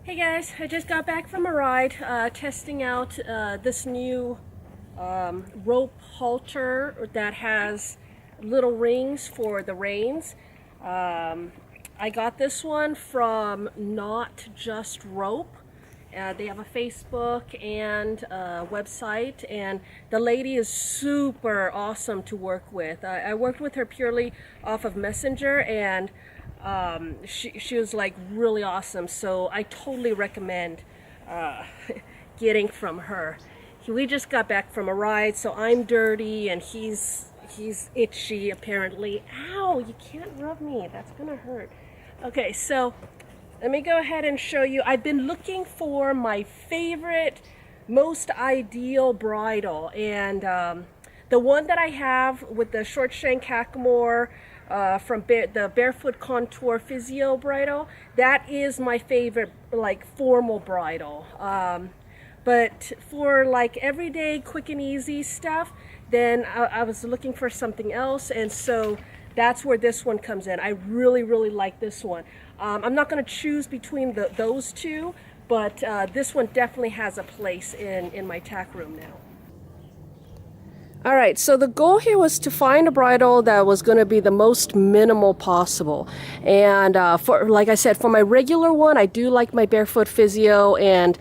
Hey guys, I just got back from a ride testing out this new rope halter that has little rings for the reins. I got this one from Not Just Rope. They have a Facebook and a website, and the lady is super awesome to work with. I worked with her purely off of Messenger, and she was like really awesome, so I totally recommend getting from her. We just got back from a ride, so I'm dirty and he's itchy apparently. Ow, you can't rub me, that's gonna hurt. Okay, so let me go ahead and show you. I've been looking for my favorite, most ideal bridle, and the one that I have with the short shank hackamore from the Barefoot Contour Physio bridle, that is my favorite, like, formal bridle. But for like everyday quick and easy stuff, then I was looking for something else, and so that's where this one comes in. I really like this one. I'm not going to choose between those two, but this one definitely has a place in my tack room now. All right, so the goal here was to find a bridle that was going to be the most minimal possible. And for, like I said, for my regular one, I do like my Barefoot Physio and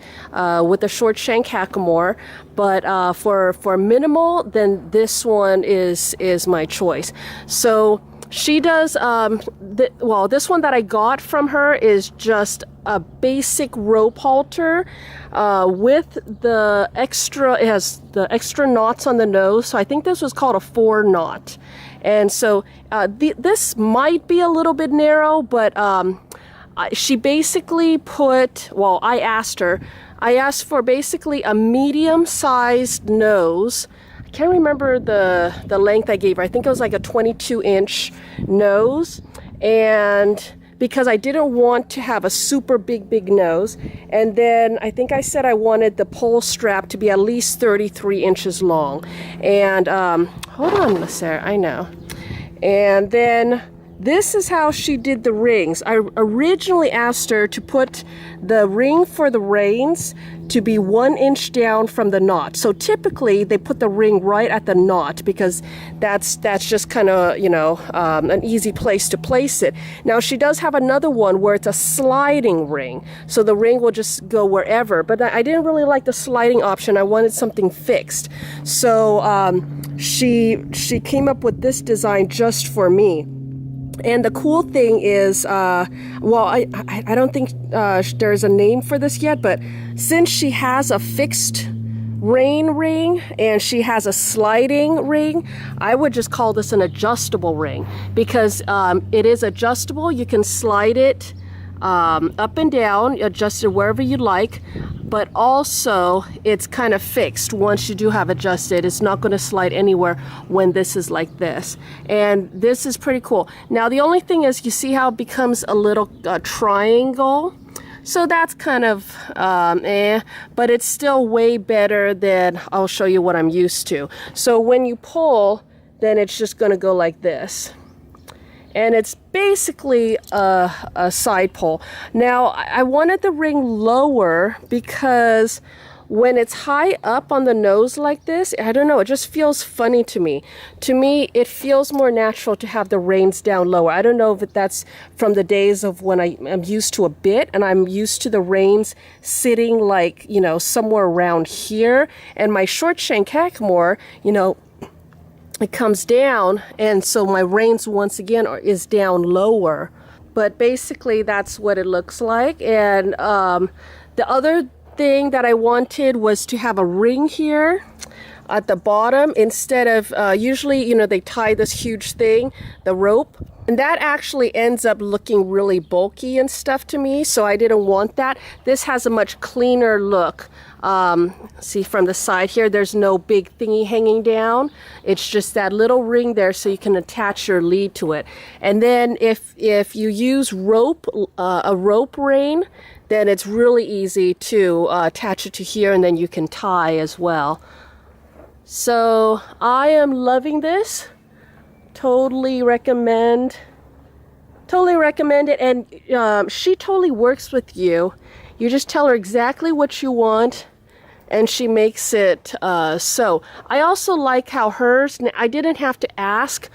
with the short shank hackamore. But for minimal, then this one is my choice. So she does, well, this one that I got from her is just a basic rope halter with the extra, it has the extra knots on the nose. So I think this was called a 4-knot. And so this might be a little bit narrow, but she basically put, well, I asked for basically a medium-sized nose. I can't remember the length I gave her. I think it was like a 22-inch nose, and because I didn't want to have a super big nose. And then I think I said I wanted the pole strap to be at least 33 inches long. And hold on, Lasair, I know. And then this is how she did the rings. I originally asked her to put the ring for the reins to be 1 inch down from the knot. So typically they put the ring right at the knot because that's just kind of, you know, an easy place to place it. Now she does have another one where it's a sliding ring, so the ring will just go wherever. But I didn't really like the sliding option. I wanted something fixed. So she came up with this design just for me. And the cool thing is, well, I don't think there's a name for this yet, but since she has a fixed rein ring and she has a sliding ring, I would just call this an adjustable ring, because it is adjustable. You can slide it up and down, adjust it wherever you like, but also it's kind of fixed. Once you do have adjusted, it's not going to slide anywhere when this is like this. And this is pretty cool. Now the only thing is, you see how it becomes a little triangle? So that's kind of but it's still way better than, I'll show you what I'm used to. So when you pull, then it's just going to go like this. And it's basically a side pull. Now, I wanted the ring lower because when it's high up on the nose like this, I don't know, it just feels funny to me. To me, it feels more natural to have the reins down lower. I don't know if that's from the days of when I'm used to a bit, and I'm used to the reins sitting like, you know, somewhere around here. And my short shank hackamore, you know, it comes down, and so my reins once again is down lower. But basically that's what it looks like. And the other thing that I wanted was to have a ring here at the bottom instead of usually, you know, they tie this huge thing, the rope, and that actually ends up looking really bulky and stuff to me, so I didn't want that. This has a much cleaner look. See from the side here, there's no big thingy hanging down. It's just that little ring there, so you can attach your lead to it. And then if you use rope, a rope rein, then it's really easy to attach it to here, and then you can tie as well. So I am loving this. Totally recommend Totally recommend it. And she totally works with you. You just tell her exactly what you want, and she makes it so. I also like how hers, I didn't have to ask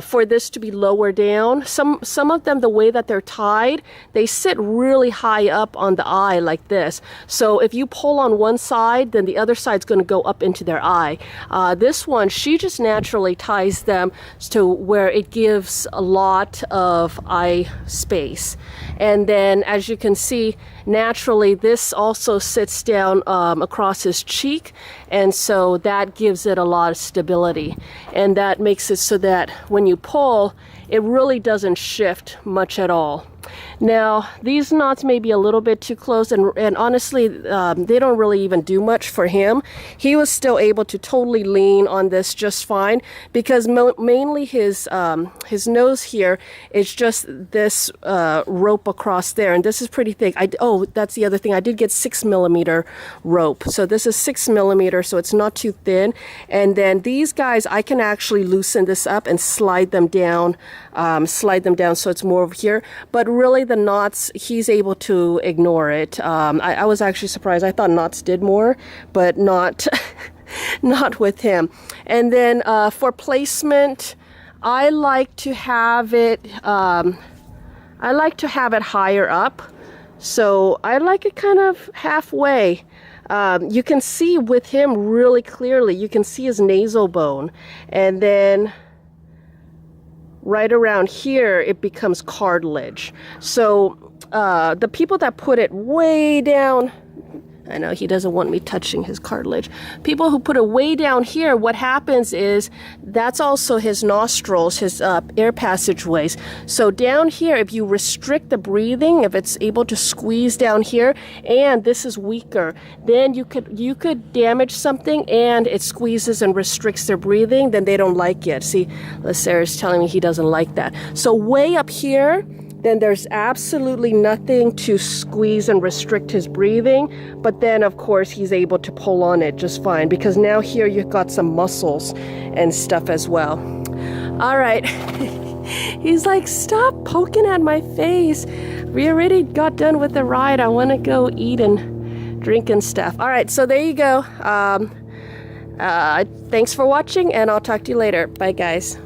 for this to be lower down. Some of them, the way that they're tied, they sit really high up on the eye like this. So if you pull on one side, then the other side's going to go up into their eye. This one, she just naturally ties them to where it gives a lot of eye space. And then, as you can see, naturally this also sits down across his cheek, and so that gives it a lot of stability, and that makes it so that when you pull, it really doesn't shift much at all. Now, these knots may be a little bit too close, and honestly, they don't really even do much for him. He was still able to totally lean on this just fine, because mainly his nose here is just this rope across there, and this is pretty thick. Oh, that's the other thing. I did get 6mm rope, so this is 6mm, so it's not too thin. And then these guys, I can actually loosen this up and slide them down so it's more over here. But really, the knots, he's able to ignore it. I was actually surprised. I thought knots did more, but not not with him. And then for placement, I like to have it higher up. So I like it kind of halfway. You can see with him really clearly. You can see his nasal bone, and then right around here it becomes cartilage. So the people that put it way down, I know he doesn't want me touching his cartilage. People who put it way down here, what happens is that's also his nostrils, his air passageways. So down here, if you restrict the breathing, if it's able to squeeze down here, and this is weaker, then you could damage something and it squeezes and restricts their breathing, then they don't like it. See, Lasair is telling me he doesn't like that. So way up here, then there's absolutely nothing to squeeze and restrict his breathing. But then, of course, he's able to pull on it just fine, because now here you've got some muscles and stuff as well. All right. He's like, stop poking at my face. We already got done with the ride. I want to go eat and drink and stuff. All right, so there you go. Thanks for watching, and I'll talk to you later. Bye, guys.